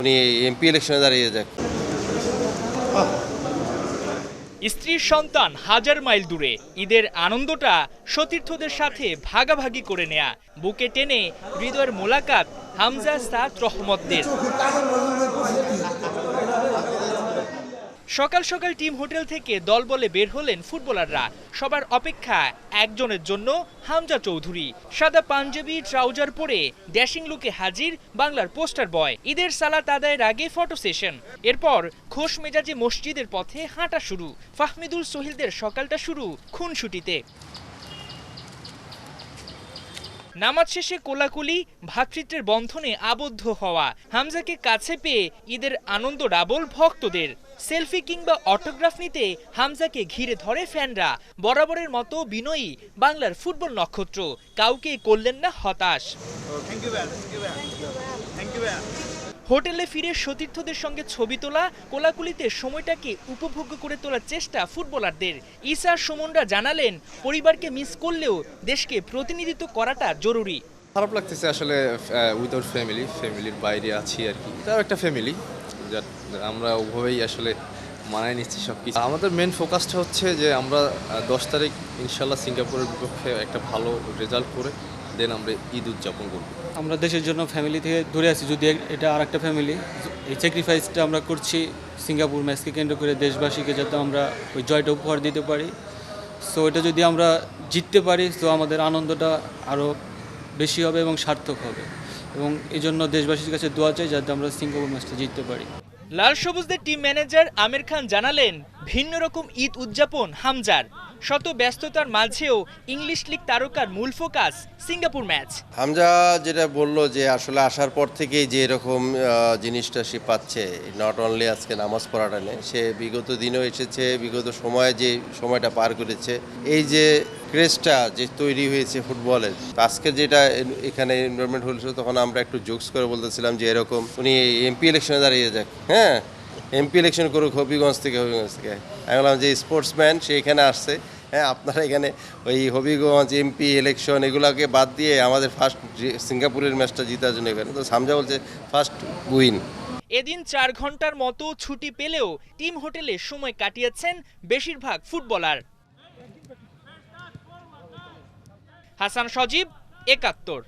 উনি এমপি ইলেকশনে দাঁড়িয়ে যাক। স্ত্রীর সন্তান হাজার মাইল দূরে, ঈদের আনন্দটা সতীর্থদের সাথে ভাগাভাগি করে নেয়া, বুকে টেনে হৃদয়ের মোলাকাত হামজা সাদ রহমতদের। সকাল সকাল টিম হোটেল থেকে দলবলে বের হলেন ফুটবলাররা। সবার অপেক্ষা একজনের জন্য, হামজা চৌধুরী। সাদা পাঞ্জাবি ট্রাউজার পরে ড্যাশিং লুকে হাজির বাংলার পোস্টার বয়। ঈদের সালাত আদায়ের আগে ফটো সেশন, এরপর খোশ মেজাজে মসজিদের পথে হাঁটা শুরু। ফাহমিদুল সোহিলদের সকালটা শুরু খুনসুটিতে। নামাজ শেষে কোলাকুলি, ভ্রাতৃত্বের বন্ধনে আবদ্ধ হওয়া। হামজাকে কাছে পেয়ে ঈদের আনন্দ ডাবল ভক্তদের। সেলফি কিংবা অটোগ্রাফ নিতে হামজাকে ঘিরে ধরে ফ্যানরা। বরাবরের মতো বিনয়ী বাংলার ফুটবল নক্ষত্র, কাউকে করলেন না হতাশ। হোটেলে ফিরে সতীর্থদের সঙ্গে ছবি তোলা, কোলাকুলিতে সময়টাকে উপভোগ্য করে তোলার চেষ্টা ফুটবলারদের। ঈসা সুমনরা জানালেন, পরিবারকে মিস করলেও দেশকে প্রতিনিধিত্ব করাটা জরুরি। খারাপ লাগতেছে আসলে, উইদাউট ফ্যামিলির বাইরে আছি আর কি। এটাও একটা ফ্যামিলি, আমরা ওভাবেই আসলে মানায় নিচ্ছি সব কিছু। আমাদের মেন ফোকাসটা হচ্ছে যে আমরা 10 তারিখ ইনশাল্লাহ সিঙ্গাপুরের বিপক্ষে একটা ভালো রেজাল্ট করে দেন আমরা ঈদ উদযাপন করব। আমরা দেশের জন্য ফ্যামিলি থেকে দূরে আছি, যদি এটা আর একটা ফ্যামিলি। এই স্যাক্রিফাইসটা আমরা করছি সিঙ্গাপুর ম্যাচকে কেন্দ্র করে, দেশবাসীকে যাতে আমরা ওই জয়টা উপহার দিতে পারি। সো এটা যদি আমরা জিততে পারি তো আমাদের আনন্দটা আরও বেশি হবে এবং সার্থক হবে, এবং এই জন্য দেশবাসীর কাছে দোয়া চাই যাতে আমরা সিঙ্গাপুর ম্যাচটা জিততে পারি। লাল সবুজদের টিম ম্যানেজার আমির খান জানালেন, ভিন্ন রকম ঈদ উদযাপন হামজার। শত ব্যস্ততার মাঝেও ইংলিশ লিগ তারকার মূল ফোকাস সিঙ্গাপুর ম্যাচ। হামজা যেটা বললো যে আসলে আসার পর থেকেই যে এরকম জিনিসটা সে পাচ্ছে, নট অনলি আজকে নামাজ পড়াটা নেই, সে বিগত দিনেও এসেছে, বিগত সময়ে যে সময়টা পার করেছে, এই যে ক্রেজটা যে তৈরি হয়েছে ফুটবলের, আজকে যেটা এখানে এনভায়রনমেন্ট হয়েছিল, তখন আমরা একটু জোকস করে বলতেছিলাম যে এরকম উনি এমপি ইলেকশনে দাঁড়িয়ে যাক। হ্যাঁ, এমপি ইলেকশন করুক হবিগঞ্জ থেকে। আমি বললাম যে স্পোর্টসম্যান সে এখানে আসছে, হ্যাঁ আপনারা এখানে ওই হবিগঞ্জ এমপি ইলেকশন এগুলোকে বাদ দিয়ে আমাদের ফার্স্ট সিঙ্গাপুরের ম্যাচটা জিতার জন্য এখানে। তো হামজা বলছে ফার্স্ট উইন। এদিন 4 ঘন্টার মতো ছুটি পেলেও টিম হোটেলে সময় কাটিয়েছেন বেশিরভাগ ফুটবলার। হাসান সজীব, ৭১।